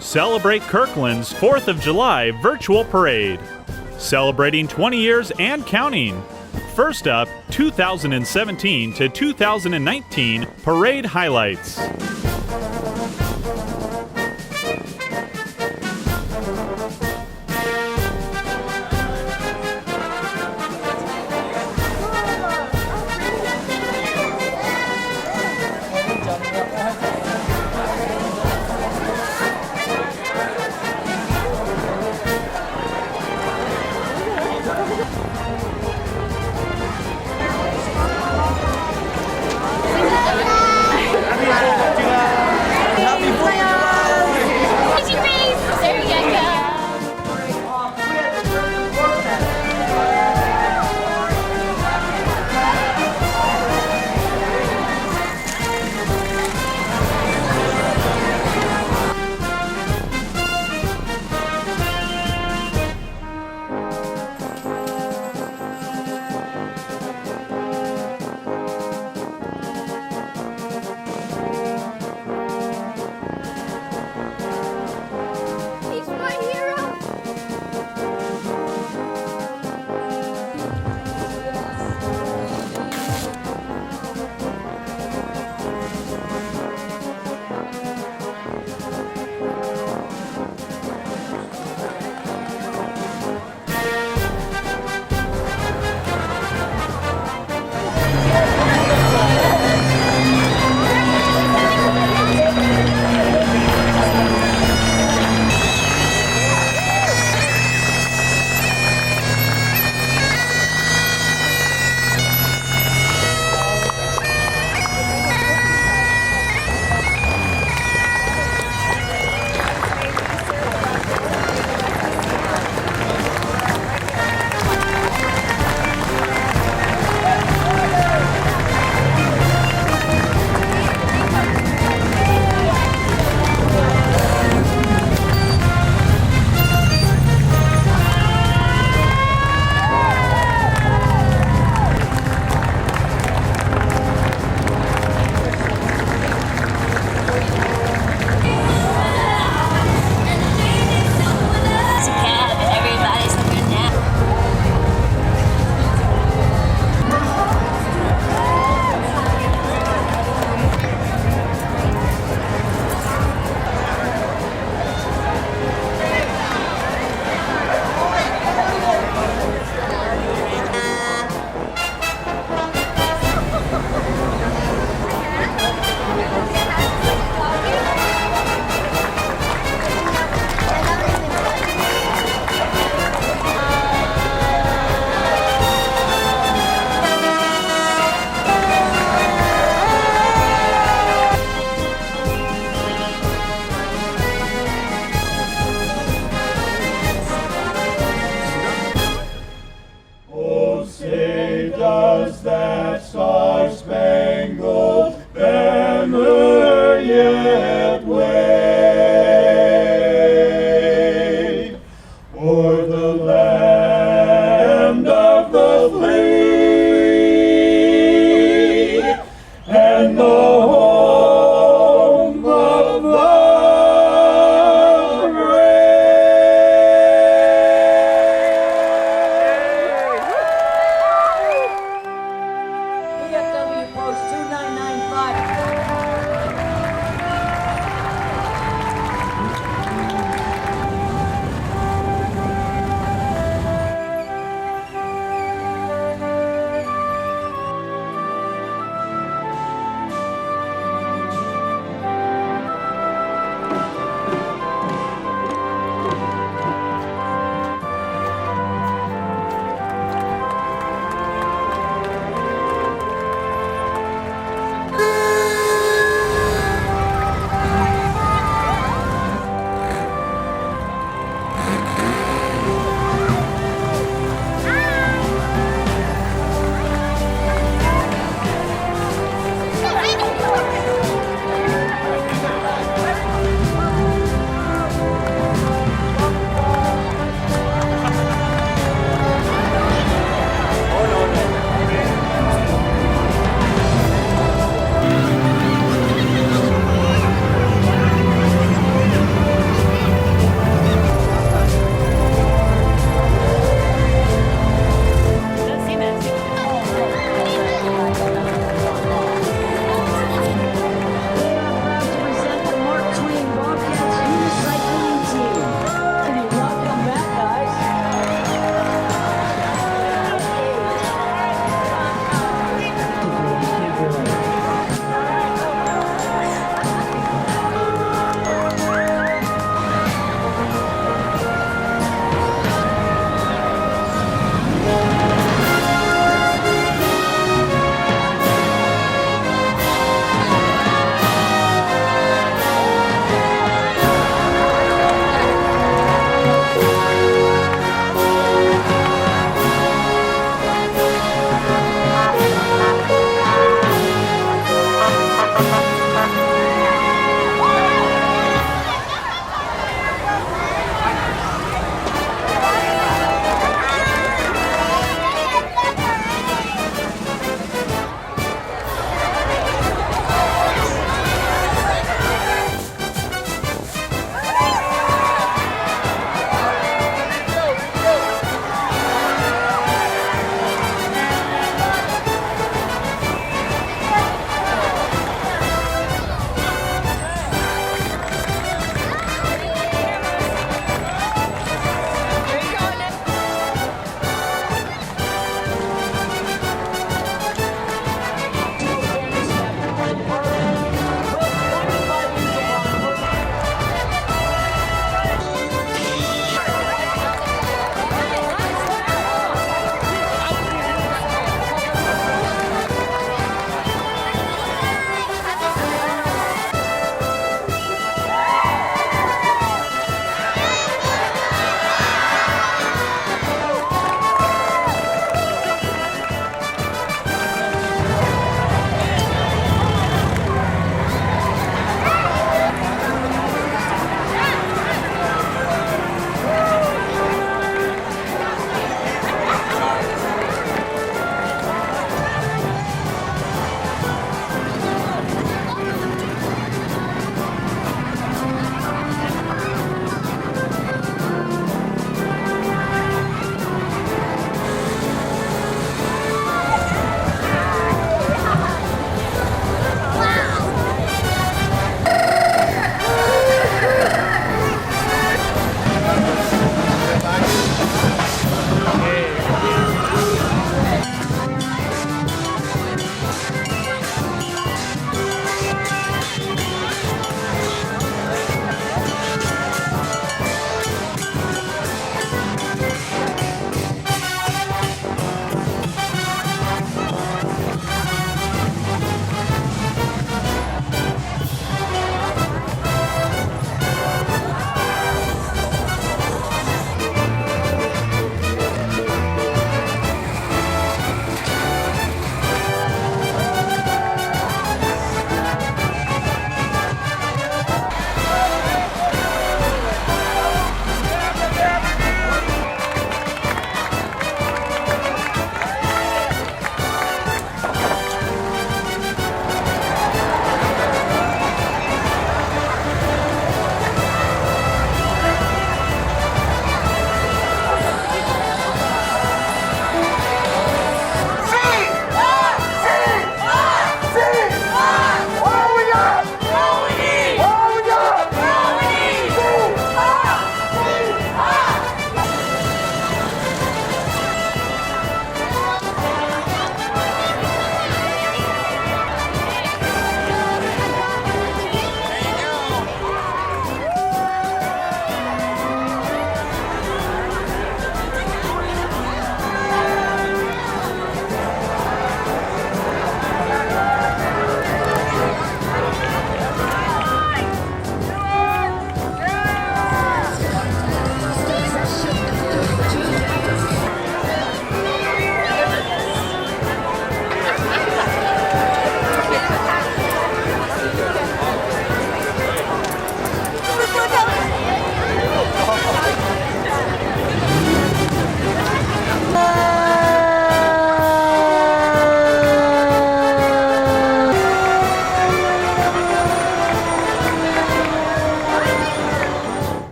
Celebrate Kirkland's 4th of July virtual parade. Celebrating 20 years and counting. First up, 2017 to 2019 parade highlights.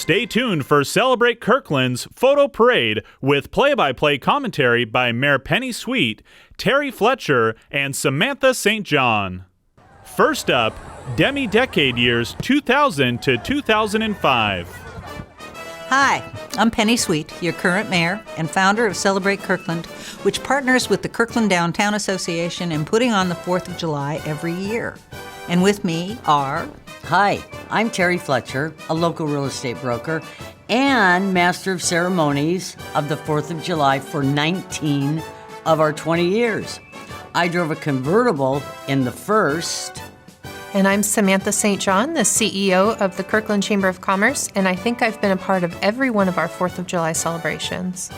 Stay tuned for Celebrate Kirkland's photo parade with play-by-play commentary by Mayor Penny Sweet, Terry Fletcher, and Samantha St. John. First up, Demi Decade years 2000 to 2005. Hi, I'm Penny Sweet, your current mayor and founder of Celebrate Kirkland, which partners with the Kirkland Downtown Association in putting on the 4th of July every year. And with me are... Hi, I'm Terry Fletcher, a local real estate broker and master of ceremonies of the 4th of July for 19 of our 20 years. I drove a convertible in the first. And I'm Samantha St. John, the CEO of the Kirkland Chamber of Commerce, and I think I've been a part of every one of our 4th of July celebrations.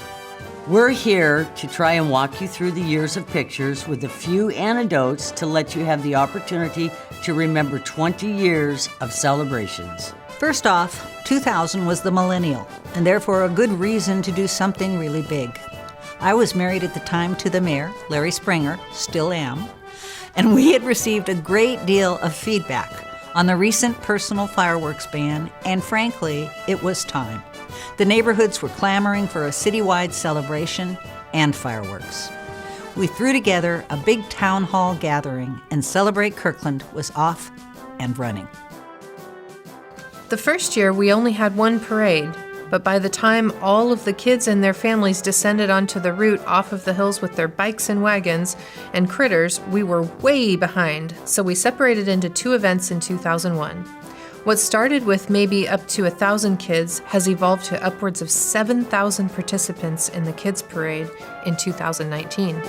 We're here to try and walk you through the years of pictures with a few anecdotes to let you have the opportunity to remember 20 years of celebrations. First off, 2000 was the millennial, and therefore a good reason to do something really big. I was married at the time to the mayor, Larry Springer, still am, and we had received a great deal of feedback on the recent personal fireworks ban, and frankly, it was time. The neighborhoods were clamoring for a citywide celebration and fireworks. We threw together a big town hall gathering, and Celebrate Kirkland was off and running. The first year, we only had one parade, but by the time all of the kids and their families descended onto the route off of the hills with their bikes and wagons and critters, we were way behind, so we separated into two events in 2001. What started with maybe up to 1,000 kids has evolved to upwards of 7,000 participants in the Kids Parade in 2019.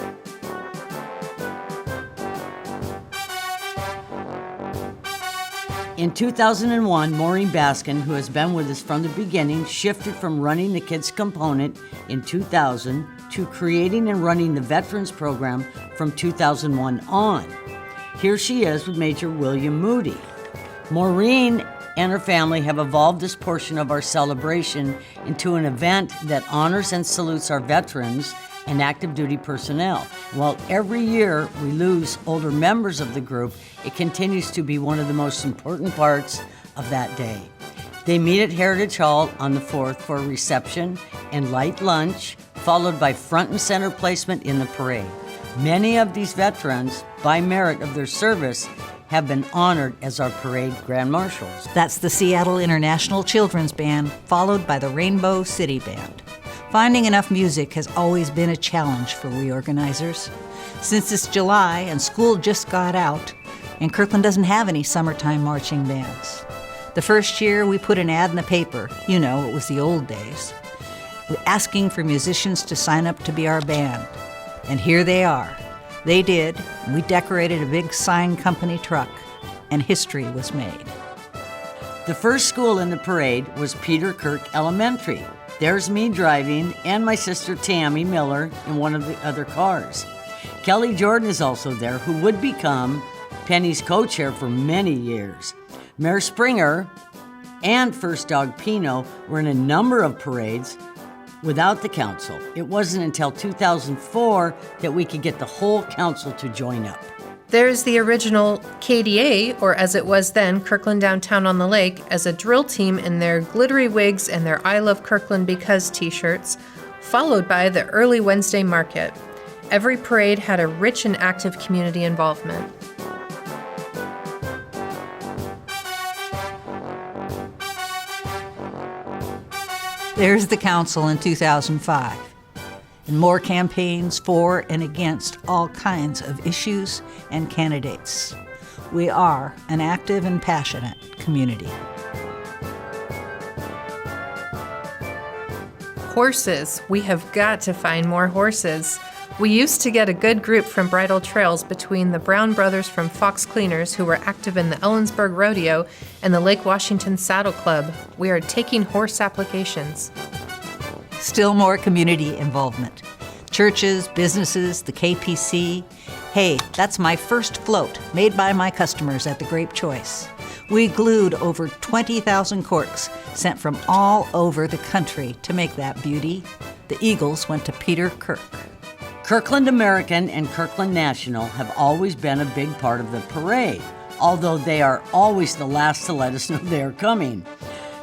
In 2001, Maureen Baskin, who has been with us from the beginning, shifted from running the kids component in 2000 to creating and running the Veterans Program from 2001 on. Here she is with Major William Moody. Maureen and her family have evolved this portion of our celebration into an event that honors and salutes our veterans and active duty personnel. While every year we lose older members of the group, it continues to be one of the most important parts of that day. They meet at Heritage Hall on the 4th for a reception and light lunch, followed by front and center placement in the parade. Many of these veterans, by merit of their service, have been honored as our parade grand marshals. That's the Seattle International Children's Band, followed by the Rainbow City Band. Finding enough music has always been a challenge for we organizers. Since it's July and school just got out, and Kirkland doesn't have any summertime marching bands. The first year we put an ad in the paper, you know, it was the old days, asking for musicians to sign up to be our band. And here they are. They did, and we decorated a big sign company truck, and history was made. The first school in the parade was Peter Kirk Elementary. There's me driving and my sister Tammy Miller in one of the other cars. Kelly Jordan is also there, who would become Penny's co-chair for many years. Mayor Springer and First Dog Pino were in a number of parades without the council. It wasn't until 2004 that we could get the whole council to join up. There's the original KDA, or as it was then, Kirkland Downtown on the Lake, as a drill team in their glittery wigs and their I Love Kirkland Because t-shirts, followed by the early Wednesday market. Every parade had a rich and active community involvement. There's the council in 2005, and more campaigns for and against all kinds of issues and candidates. We are an active and passionate community. Horses. We have got to find more horses. We used to get a good group from Bridle Trails between the Brown brothers from Fox Cleaners, who were active in the Ellensburg Rodeo, and the Lake Washington Saddle Club. We are taking horse applications. Still more community involvement. Churches, businesses, the KPC. Hey, that's my first float, made by my customers at the Grape Choice. We glued over 20,000 corks, sent from all over the country to make that beauty. The Eagles went to Peter Kirk. Kirkland American and Kirkland National have always been a big part of the parade, although they are always the last to let us know they are coming.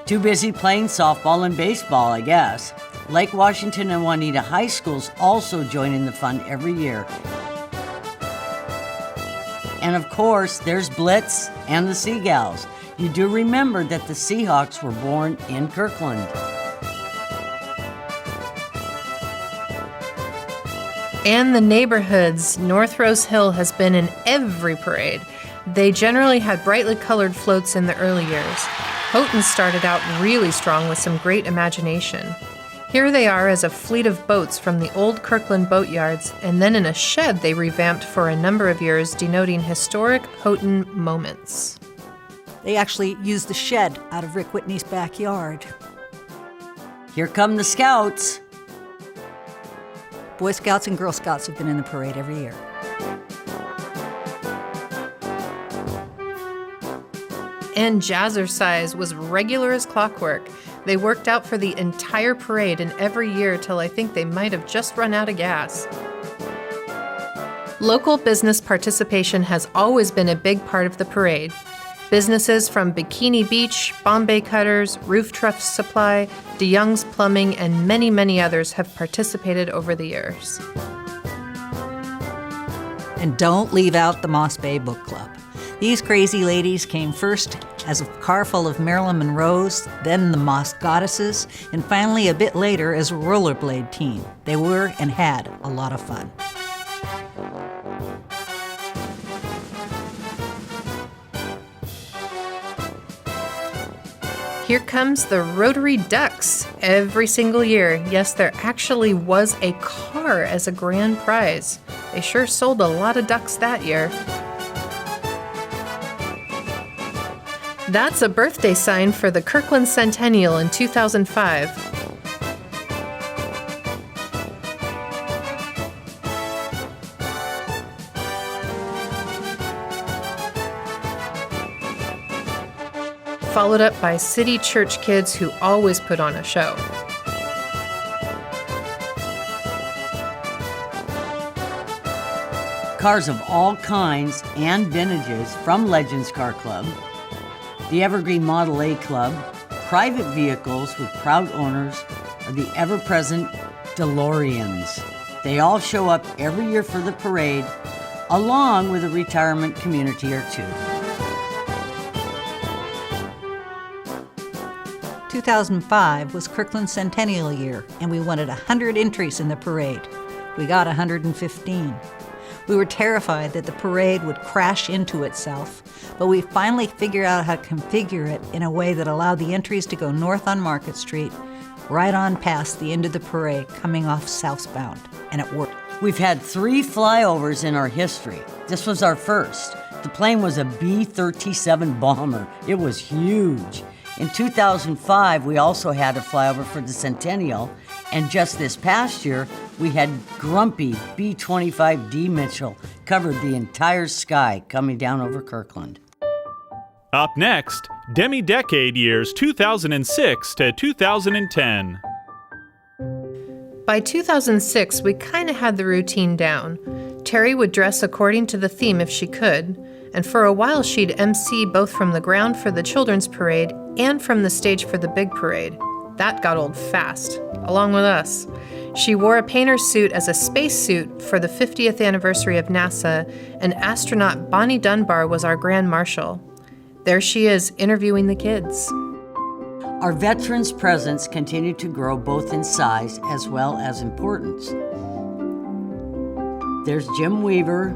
Too busy playing softball and baseball, I guess. Lake Washington and Juanita High Schools also join in the fun every year. And of course, there's Blitz and the Seagulls. You do remember that the Seahawks were born in Kirkland. And the neighborhoods. North Rose Hill has been in every parade. They generally had brightly colored floats in the early years. Houghton started out really strong with some great imagination. Here they are as a fleet of boats from the old Kirkland boatyards, and then in a shed they revamped for a number of years, denoting historic Houghton moments. They actually used the shed out of Rick Whitney's backyard. Here come the Scouts. Boy Scouts and Girl Scouts have been in the parade every year. And Jazzercise was regular as clockwork. They worked out for the entire parade and every year till I think they might have just run out of gas. Local business participation has always been a big part of the parade. Businesses from Bikini Beach, Bombay Cutters, Roof Truss Supply, DeYoung's Plumbing, and many, many others have participated over the years. And don't leave out the Moss Bay Book Club. These crazy ladies came first as a car full of Marilyn Monroes, then the Moss Goddesses, and finally a bit later as a rollerblade team. They were and had a lot of fun. Here comes the Rotary Ducks every single year. Yes, there actually was a car as a grand prize. They sure sold a lot of ducks that year. That's a birthday sign for the Kirkland Centennial in 2005. Followed up by city church kids who always put on a show. Cars of all kinds and vintages from Legends Car Club, the Evergreen Model A Club, private vehicles with proud owners, or the ever-present DeLoreans. They all show up every year for the parade, along with a retirement community or two. 2005 was Kirkland Centennial year, and we wanted 100 entries in the parade. We got 115. We were terrified that the parade would crash into itself, but we finally figured out how to configure it in a way that allowed the entries to go north on Market Street, right on past the end of the parade, coming off southbound, and it worked. We've had 3 flyovers in our history. This was our first. The plane was a B-37 bomber. It was huge. In 2005, we also had a flyover for the Centennial, and just this past year, we had grumpy B-25D Mitchell covered the entire sky coming down over Kirkland. Up next, Demi Decade years 2006 to 2010. By 2006, we kind of had the routine down. Terry would dress according to the theme if she could, and for a while she'd MC both from the ground for the children's parade and from the stage for the big parade. That got old fast, along with us. She wore a painter's suit as a spacesuit for the 50th anniversary of NASA, and astronaut Bonnie Dunbar was our Grand Marshal. There she is, interviewing the kids. Our veterans' presence continued to grow both in size as well as importance. There's Jim Weaver,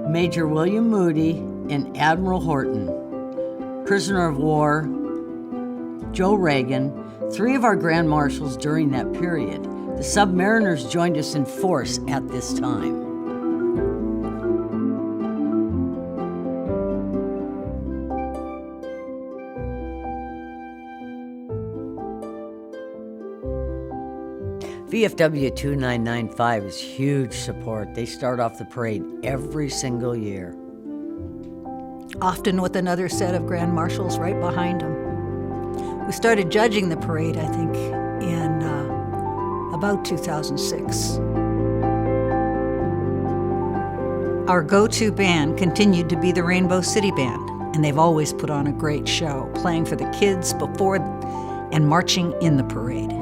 Major William Moody, and Admiral Horton. Prisoner of War, Joe Reagan, 3 of our Grand Marshals during that period. The Submariners joined us in force at this time. VFW 2995 is huge support. They start off the parade every single year. Often with another set of Grand Marshals right behind them. We started judging the parade, I think, in about 2006. Our go-to band continued to be the Rainbow City Band. and they've always put on a great show, playing for the kids before and marching in the parade.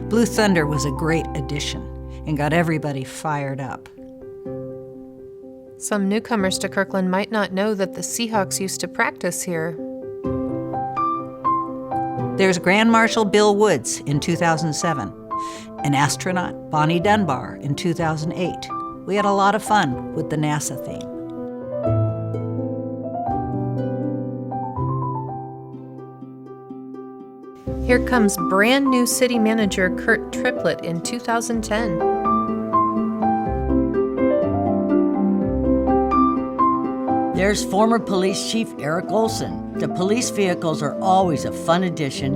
Blue Thunder was a great addition and got everybody fired up. Some newcomers to Kirkland might not know that the Seahawks used to practice here. There's Grand Marshal Bill Woods in 2007, and astronaut Bonnie Dunbar in 2008. We had a lot of fun with the NASA theme. Here comes brand new city manager Kurt Triplett in 2010. There's former police chief Eric Olson. The police vehicles are always a fun addition,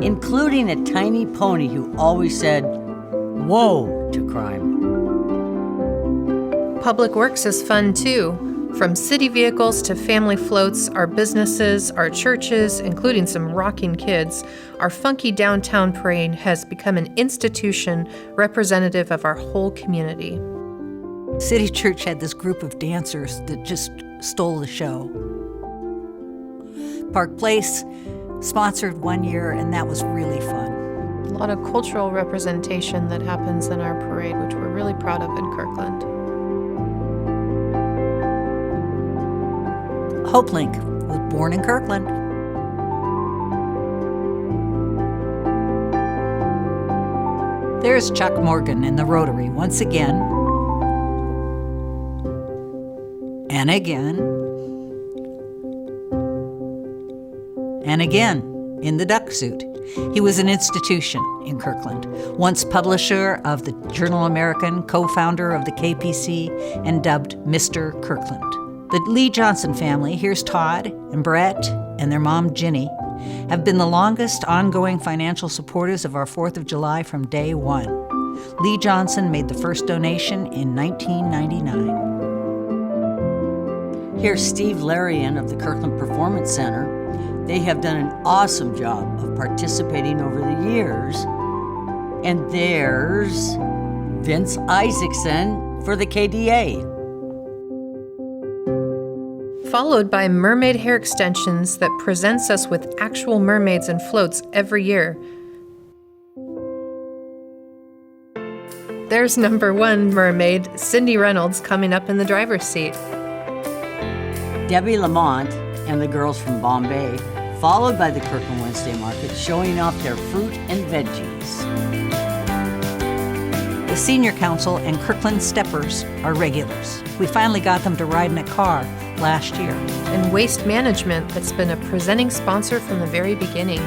including a tiny pony who always said, "Whoa," to crime. Public Works is fun too. From city vehicles to family floats, our businesses, our churches, including some rocking kids, our funky downtown parade has become an institution representative of our whole community. City Church had this group of dancers that just stole the show. Park Place sponsored one year, and that was really fun. A lot of cultural representation that happens in our parade, which we're really proud of in Kirkland. HopeLink was born in Kirkland. There's Chuck Morgan in the Rotary once again, and again, and again in the duck suit. He was an institution in Kirkland, once publisher of the Journal American, co-founder of the KPC, and dubbed Mr. Kirkland. The Lee Johnson family, here's Todd and Brett and their mom Ginny, have been the longest ongoing financial supporters of our 4th of July from day one. Lee Johnson made the first donation in 1999. Here's Steve Larian of the Kirkland Performance Center. They have done an awesome job of participating over the years. And there's Vince Isaacson for the KDA. Followed by Mermaid Hair Extensions that presents us with actual mermaids and floats every year. There's number 1 mermaid, Cindy Reynolds, coming up in the driver's seat. Debbie Lamont and the girls from Bombay, followed by the Kirkland Wednesday Market, showing off their fruit and veggies. The Senior Council and Kirkland Steppers are regulars. We finally got them to ride in a car last year. And Waste Management, that's been a presenting sponsor from the very beginning.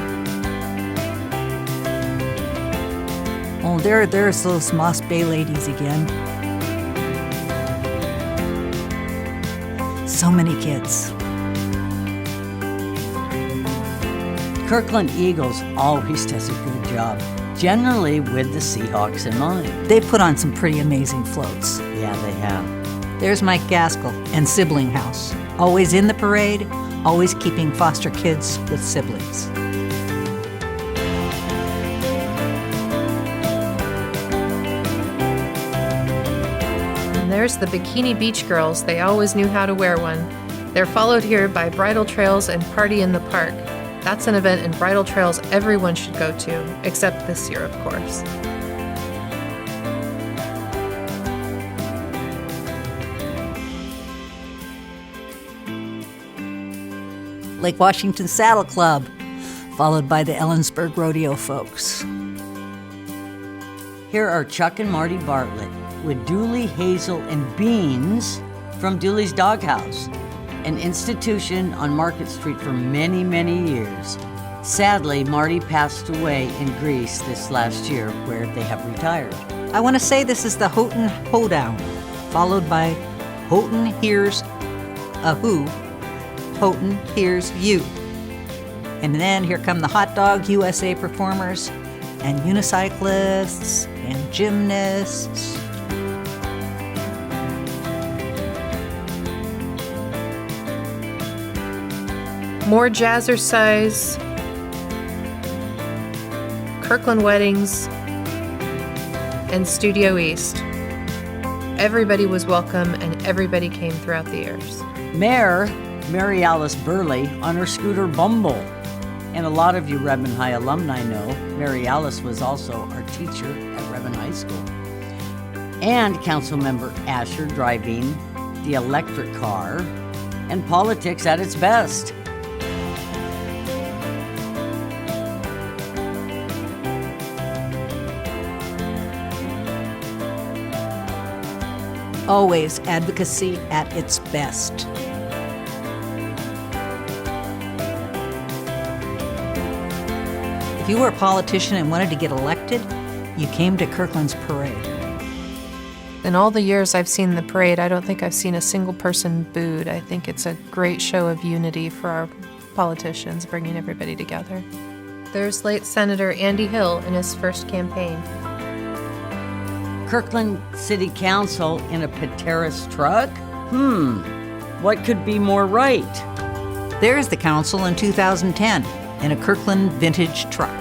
Oh, there's those Moss Bay ladies again. So many kids. Kirkland Eagles always does a good job, generally with the Seahawks in mind. They put on some pretty amazing floats. Yeah, they have. There's Mike Gaskell and Sibling House, always in the parade, always keeping foster kids with siblings. And there's the Bikini Beach Girls. They always knew how to wear one. They're followed here by Bridal Trails and Party in the Park. That's an event in Bridal Trails everyone should go to, except this year, of course. Lake Washington Saddle Club, followed by the Ellensburg Rodeo folks. Here are Chuck and Marty Bartlett with Dooley, Hazel, and Beans from Dooley's Doghouse, an institution on Market Street for many, many years. Sadly, Marty passed away in Greece this last year, where they have retired. I want to say this is the Houghton Hoedown, followed by Houghton Hears a Who, Houghton Hears You. And then here come the Hot Dog USA performers and unicyclists and gymnasts. More jazzercise, Kirkland Weddings, and Studio East. everybody was welcome and everybody came throughout the years. Mayor Mary Alice Burley on her scooter Bumble. And a lot of you Redmond High alumni know Mary Alice was also our teacher at Redmond High School. And Councilmember Asher driving the electric car, and politics at its best. Always advocacy at its best. If you were a politician and wanted to get elected, you came to Kirkland's parade. In all the years I've seen the parade, I don't think I've seen a single person booed. I think it's a great show of unity for our politicians, bringing everybody together. There's late Senator Andy Hill in his first campaign. Kirkland City Council in a Pateras truck? What could be more right? There's the council in 2010 in a Kirkland vintage truck.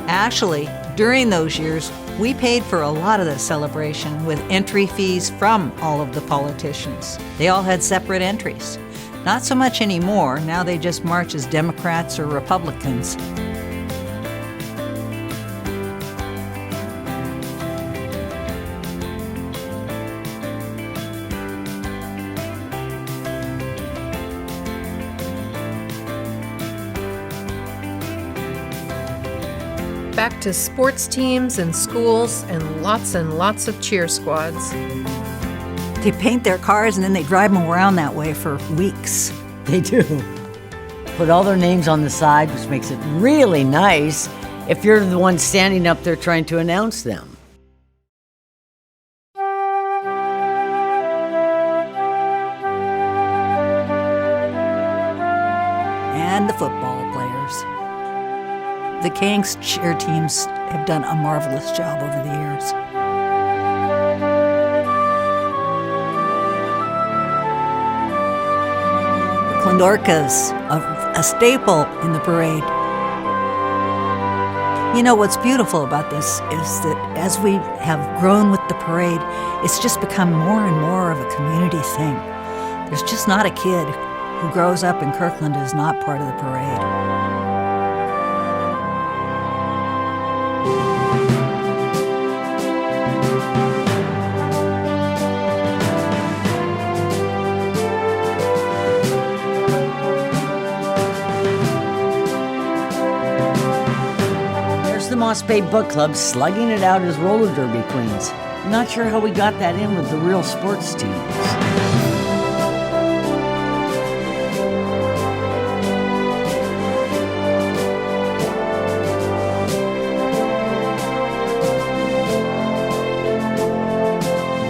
Actually, during those years, we paid for a lot of the celebration with entry fees from all of the politicians. They all had separate entries. Not so much anymore. Now they just march as Democrats or Republicans. Back to sports teams and schools and lots of cheer squads. They paint their cars and then they drive them around that way for weeks. They do. Put all their names on the side, which makes it really nice if you're the one standing up there trying to announce them. And the football players. The Kings cheer teams have done a marvelous job over the years. Klondorka's a staple in the parade. You know, what's beautiful about this is that as we have grown with the parade, it's just become more and more of a community thing. There's just not a kid who grows up in Kirkland who is not part of the parade. The Moss Bay Book Club slugging it out as roller derby queens. Not sure how we got that in with the real sports teams.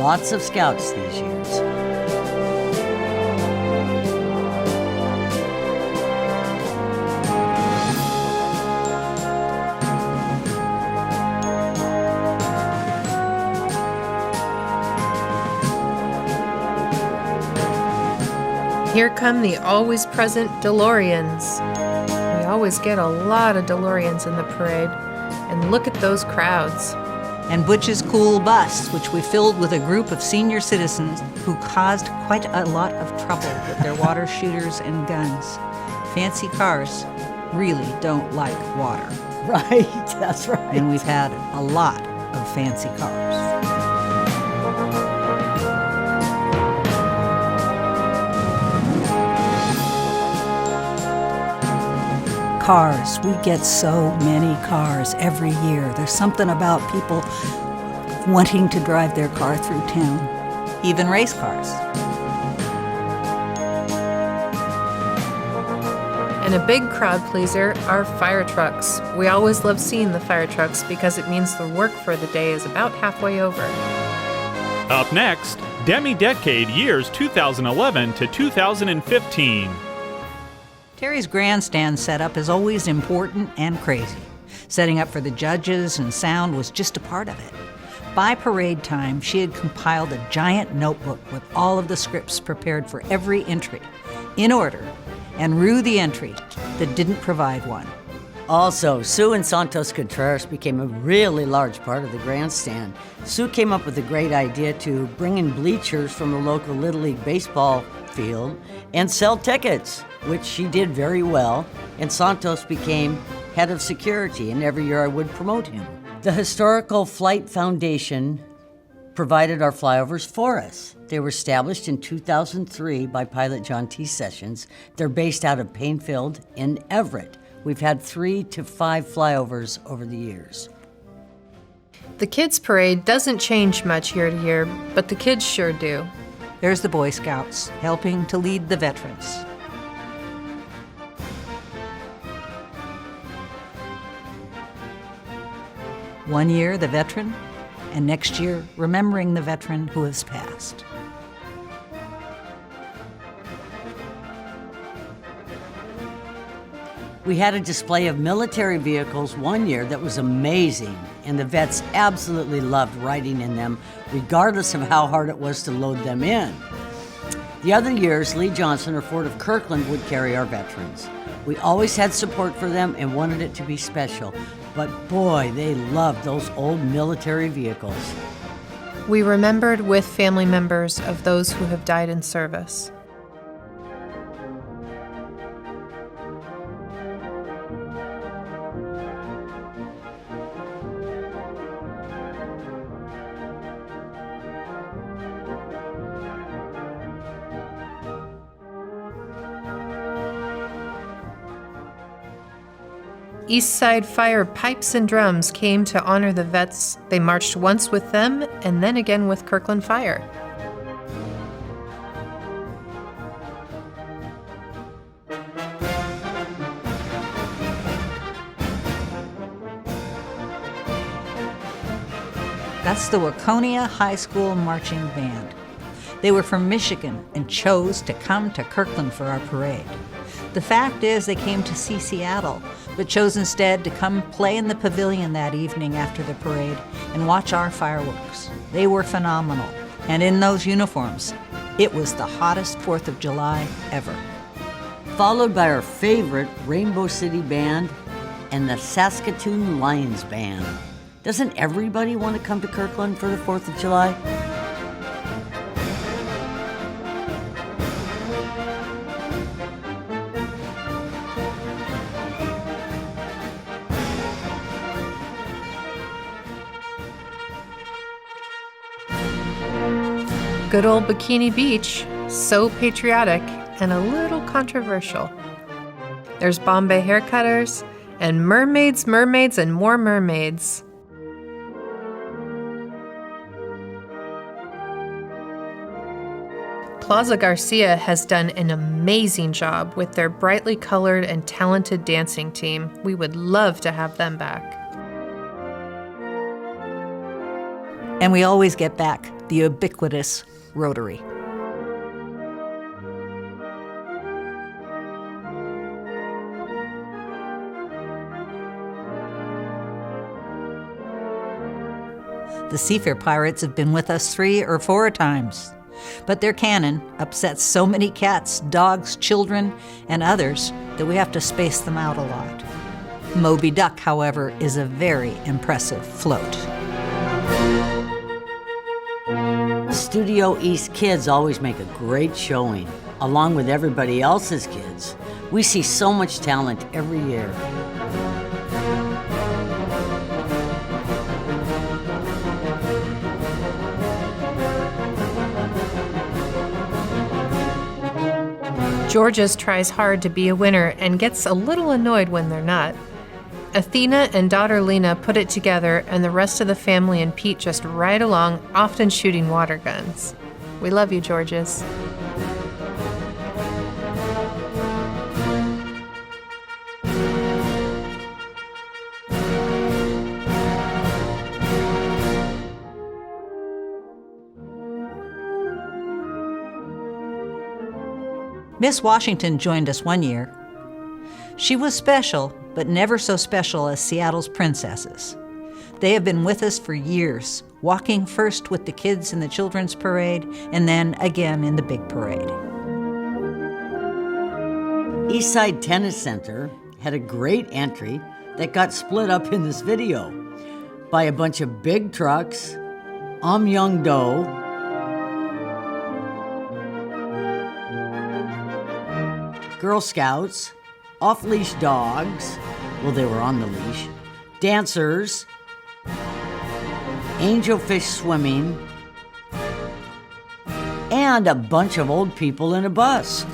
Lots of scouts these years. Here come the always present DeLoreans. We always get a lot of DeLoreans in the parade. And look at those crowds. And Butch's cool bus, which we filled with a group of senior citizens who caused quite a lot of trouble with their water shooters and guns. Fancy cars really don't like water. Right, that's right. And we've had a lot of fancy cars. Cars. We get so many cars every year. There's something about people wanting to drive their car through town, even race cars. And a big crowd pleaser are fire trucks. We always love seeing the fire trucks because it means the work for the day is about halfway over. Up next, Demi Decade years 2011 to 2015. Terry's grandstand setup is always important and crazy. Setting up for the judges and sound was just a part of it. By parade time, she had compiled a giant notebook with all of the scripts prepared for every entry, in order, and rue the entry that didn't provide one. Also, Sue and Santos Contreras became a really large part of the grandstand. Sue came up with a great idea to bring in bleachers from the local Little League baseball field and sell tickets, which she did very well, and Santos became head of security, and every year I would promote him. The Historical Flight Foundation provided our flyovers for us. They were established in 2003 by pilot John T. Sessions. They're based out of Painfield in Everett. We've had 3 to 5 flyovers over the years. The kids' parade doesn't change much year to year, but the kids sure do. There's the Boy Scouts, helping to lead the veterans. One year, the veteran, and next year, remembering the veteran who has passed. We had a display of military vehicles one year that was amazing, and the vets absolutely loved riding in them, regardless of how hard it was to load them in. The other years, Lee Johnson or Fort of Kirkland would carry our veterans. We always had support for them and wanted it to be special, but boy, they loved those old military vehicles. We remembered with family members of those who have died in service. East Side Fire pipes and drums came to honor the vets. They marched once with them and then again with Kirkland Fire. That's the Waconia High School Marching Band. They were from Michigan and chose to come to Kirkland for our parade. The fact is they came to see Seattle, but chose instead to come play in the pavilion that evening after the parade and watch our fireworks. They were phenomenal, and in those uniforms, it was the hottest 4th of July ever. Followed by our favorite Rainbow City Band and the Saskatoon Lions Band. Doesn't everybody want to come to Kirkland for the 4th of July? Good old Bikini Beach, so patriotic and a little controversial. There's Bombay haircutters and mermaids, mermaids, and more mermaids. Plaza Garcia has done an amazing job with their brightly colored and talented dancing team. We would love to have them back. And we always get back the ubiquitous Rotary. The Seafair Pirates have been with us 3 or 4 times, but their cannon upsets so many cats, dogs, children, and others that we have to space them out a lot. Moby Duck, however, is a very impressive float. Studio East kids always make a great showing, along with everybody else's kids. We see so much talent every year. Georgia's tries hard to be a winner and gets a little annoyed when they're not. Athena and daughter Lena put it together, and the rest of the family and Pete just ride along, often shooting water guns. We love you, Georges. Miss Washington joined us one year. She was special, but never so special as Seattle's princesses. They have been with us for years, walking first with the kids in the children's parade and then again in the big parade. Eastside Tennis Center had a great entry that got split up in this video by a bunch of big trucks, Young-do, Girl Scouts, off-leash dogs, well, they were on the leash, dancers, angelfish swimming, and a bunch of old people in a bus.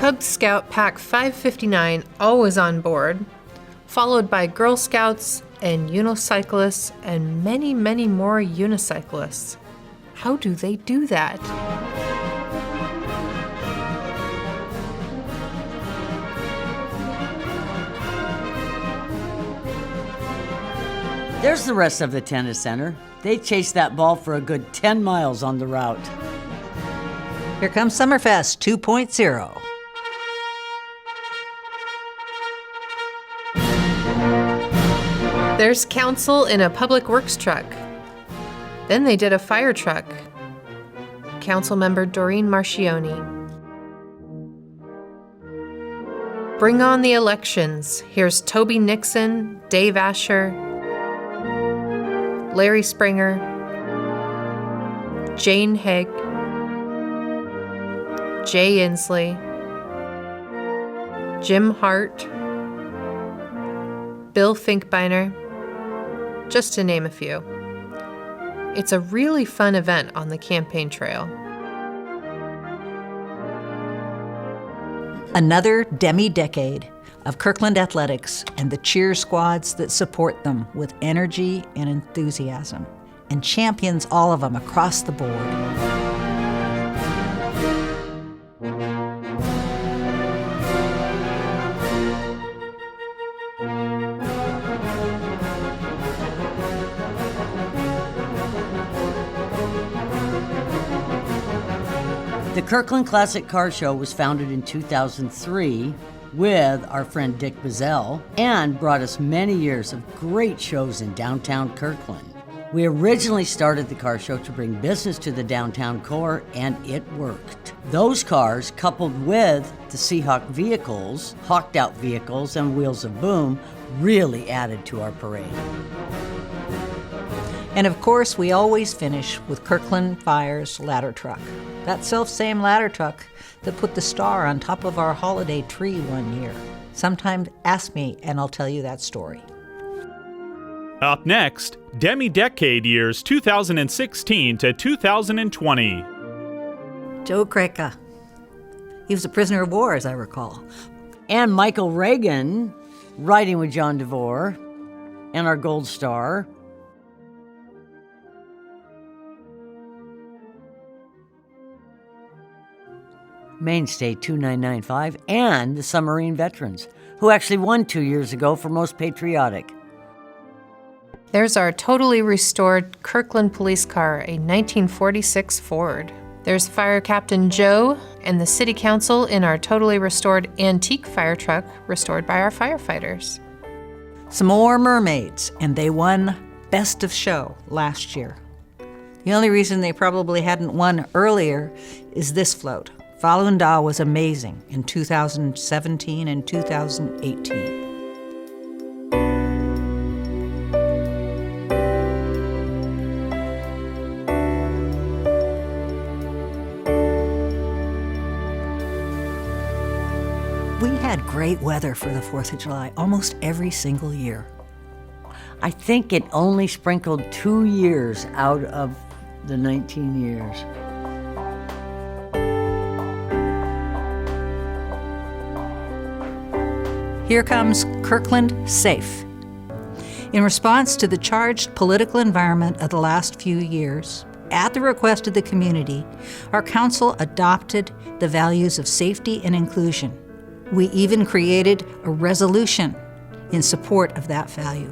Cub Scout Pack 559 always on board, followed by Girl Scouts and unicyclists and many, many more unicyclists. How do they do that? There's the rest of the tennis center. They chased that ball for a good 10 miles on the route. Here comes Summerfest 2.0. There's council in a public works truck. Then they did a fire truck. Councilmember Doreen Marchioni. Bring on the elections. Here's Toby Nixon, Dave Asher, Larry Springer, Jane Haig, Jay Inslee, Jim Hart, Bill Finkbeiner, just to name a few. It's a really fun event on the campaign trail. Another Demi Decade of Kirkland athletics and the cheer squads that support them with energy and enthusiasm, and champions all of them across the board. The Kirkland Classic Car Show was founded in 2003 with our friend Dick Bazell and brought us many years of great shows in downtown Kirkland. We originally started the car show to bring business to the downtown core, and it worked. Those cars, coupled with the Seahawk vehicles, Hawked Out vehicles, and Wheels of Boom, really added to our parade. And of course, we always finish with Kirkland Fire's ladder truck. That self-same ladder truck that put the star on top of our holiday tree one year. Sometime ask me and I'll tell you that story. Up next, Demi Decade years 2016 to 2020. Joe Kreka. He was a prisoner of war, as I recall. And Michael Reagan, riding with John DeVore, and our Gold Star. Mainstay 2995, and the Submarine Veterans, who actually won 2 years ago for Most Patriotic. There's our totally restored Kirkland police car, a 1946 Ford. There's Fire Captain Joe and the City Council in our totally restored antique fire truck, restored by our firefighters. Some more mermaids, and they won Best of Show last year. The only reason they probably hadn't won earlier is this float. Falun Da was amazing in 2017 and 2018. We had great weather for the 4th of July almost every single year. I think it only sprinkled 2 years out of the 19 years. Here comes Kirkland Safe. In response to the charged political environment of the last few years, at the request of the community, our council adopted the values of safety and inclusion. We even created a resolution in support of that value.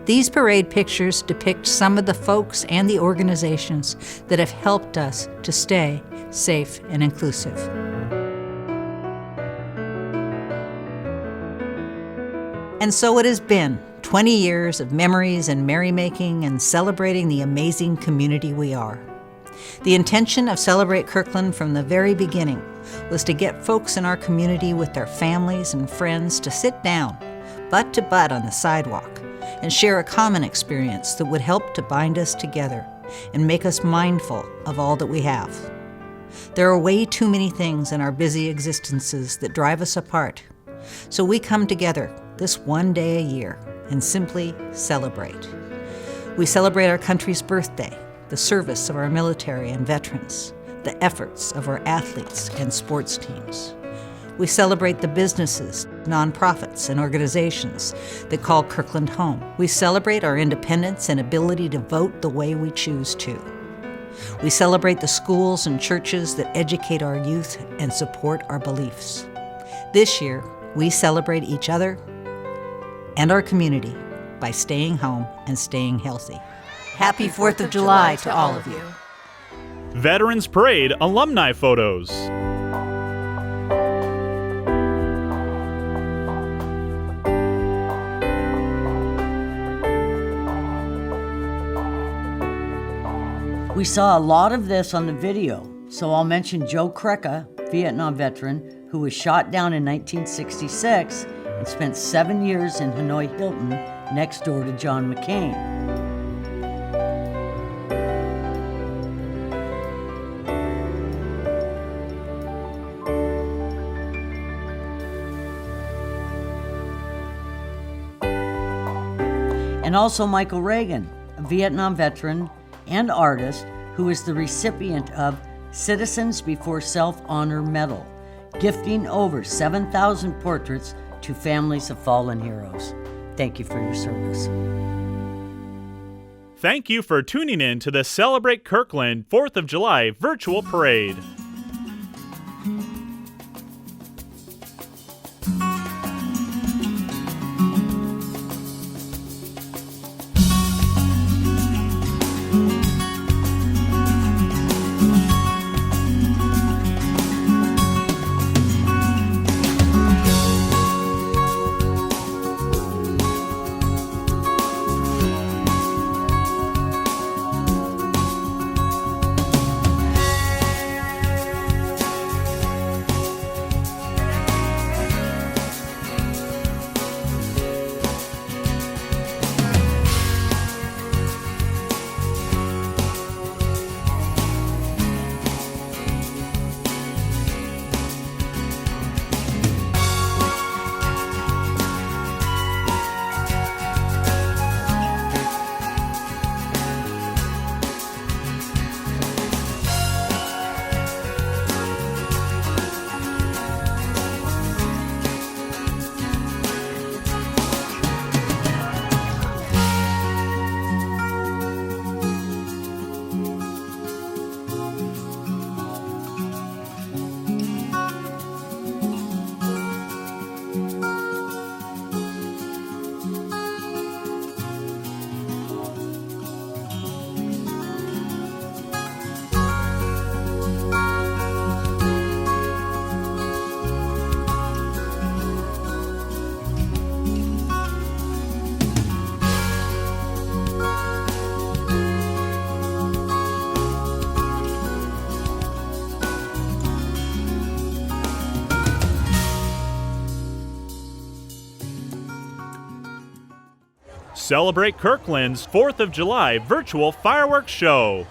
These parade pictures depict some of the folks and the organizations that have helped us to stay safe and inclusive. And so it has been 20 years of memories and merrymaking and celebrating the amazing community we are. The intention of Celebrate Kirkland from the very beginning was to get folks in our community with their families and friends to sit down, butt to butt on the sidewalk, and share a common experience that would help to bind us together and make us mindful of all that we have. There are way too many things in our busy existences that drive us apart, so we come together this one day a year and simply celebrate. We celebrate our country's birthday, the service of our military and veterans, the efforts of our athletes and sports teams. We celebrate the businesses, nonprofits, and organizations that call Kirkland home. We celebrate our independence and ability to vote the way we choose to. We celebrate the schools and churches that educate our youth and support our beliefs. This year, we celebrate each other and our community by staying home and staying healthy. Happy 4th of July to all of you. Veterans Parade alumni photos. We saw a lot of this on the video, so I'll mention Joe Krecka, Vietnam veteran, who was shot down in 1966 and spent 7 years in Hanoi Hilton next door to John McCain. And also Michael Reagan, a Vietnam veteran and artist who is the recipient of Citizens Before Self-Honor Medal, gifting over 7,000 portraits to families of fallen heroes. Thank you for your service. Thank you for tuning in to the Celebrate Kirkland 4th of July virtual parade. Celebrate Kirkland's 4th of July virtual fireworks show.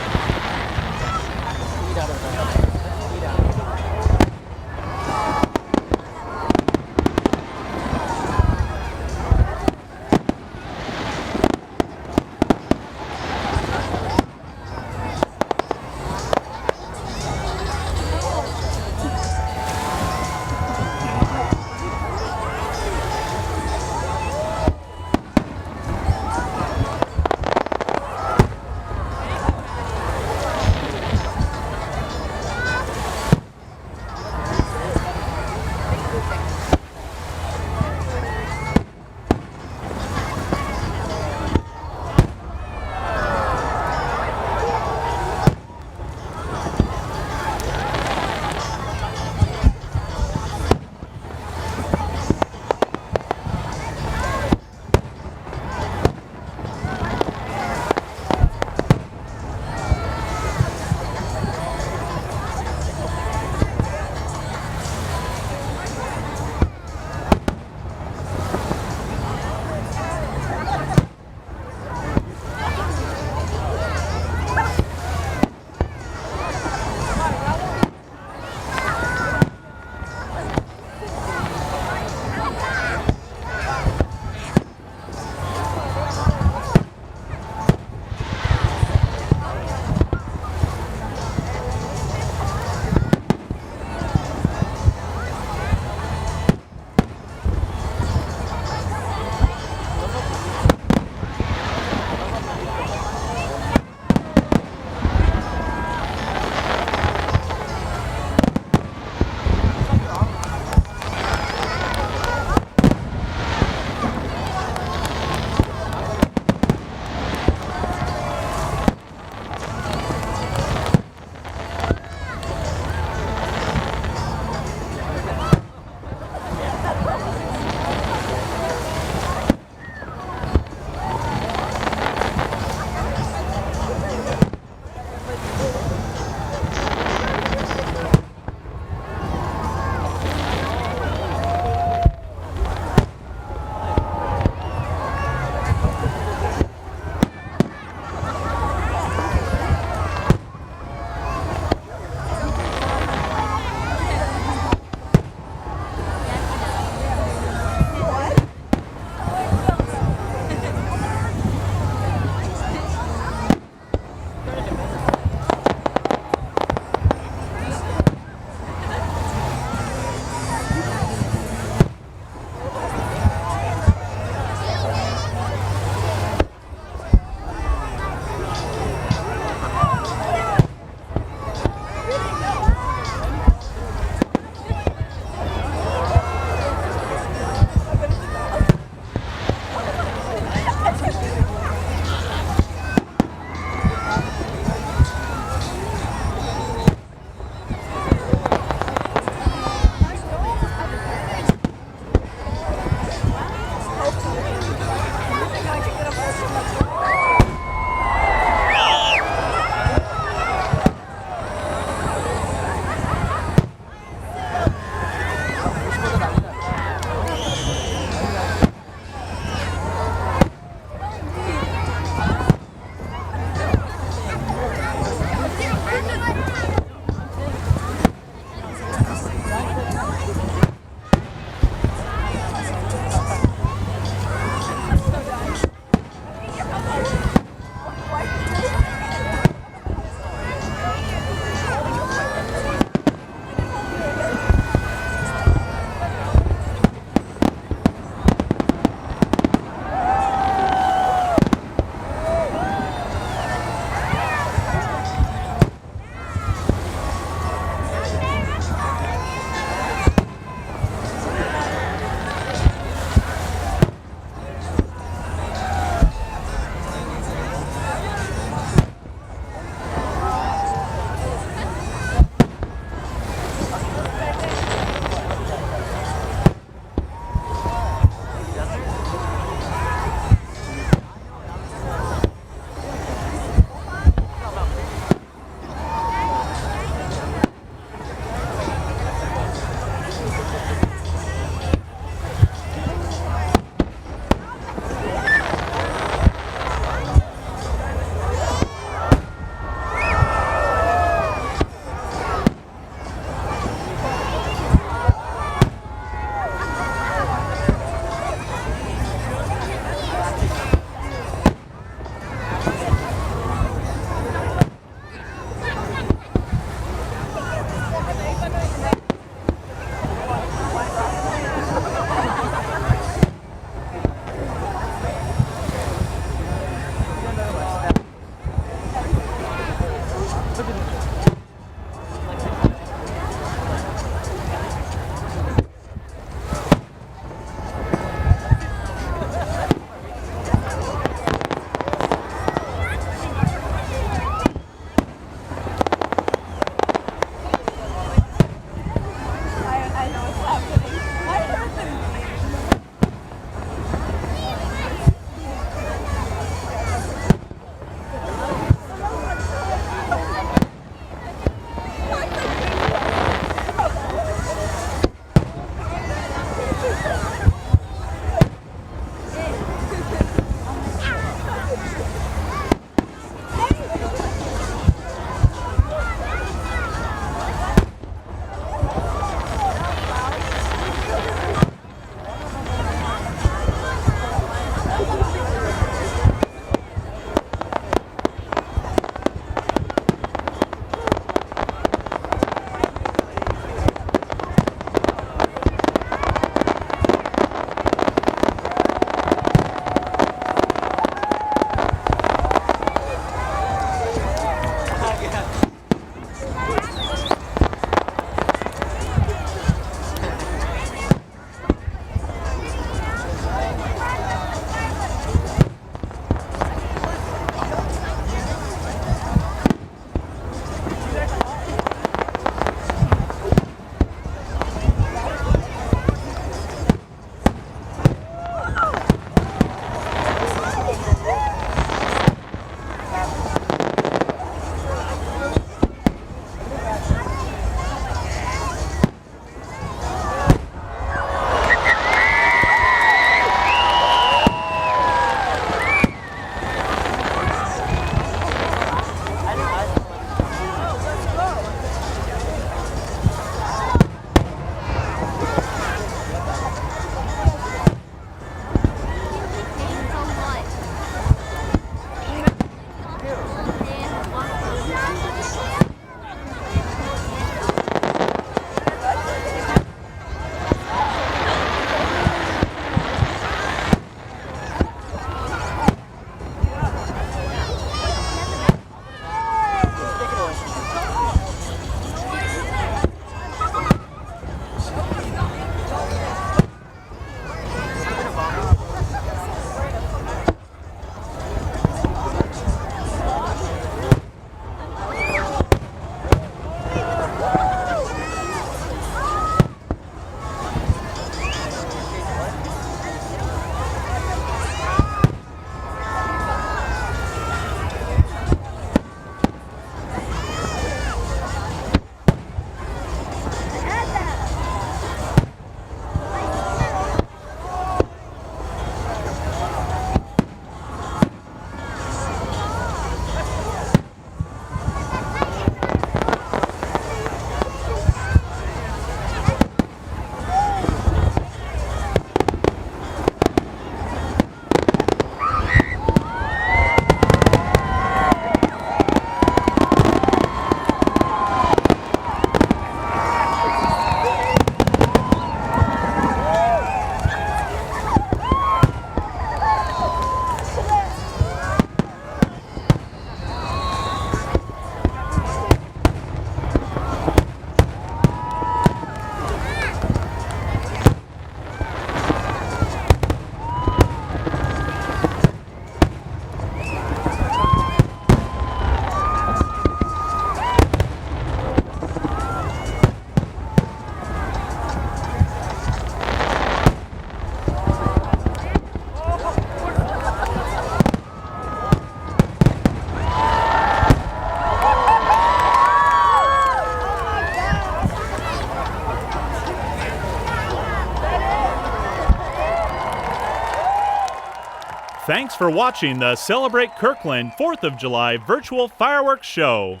Thanks for watching the Celebrate Kirkland 4th of July virtual fireworks show.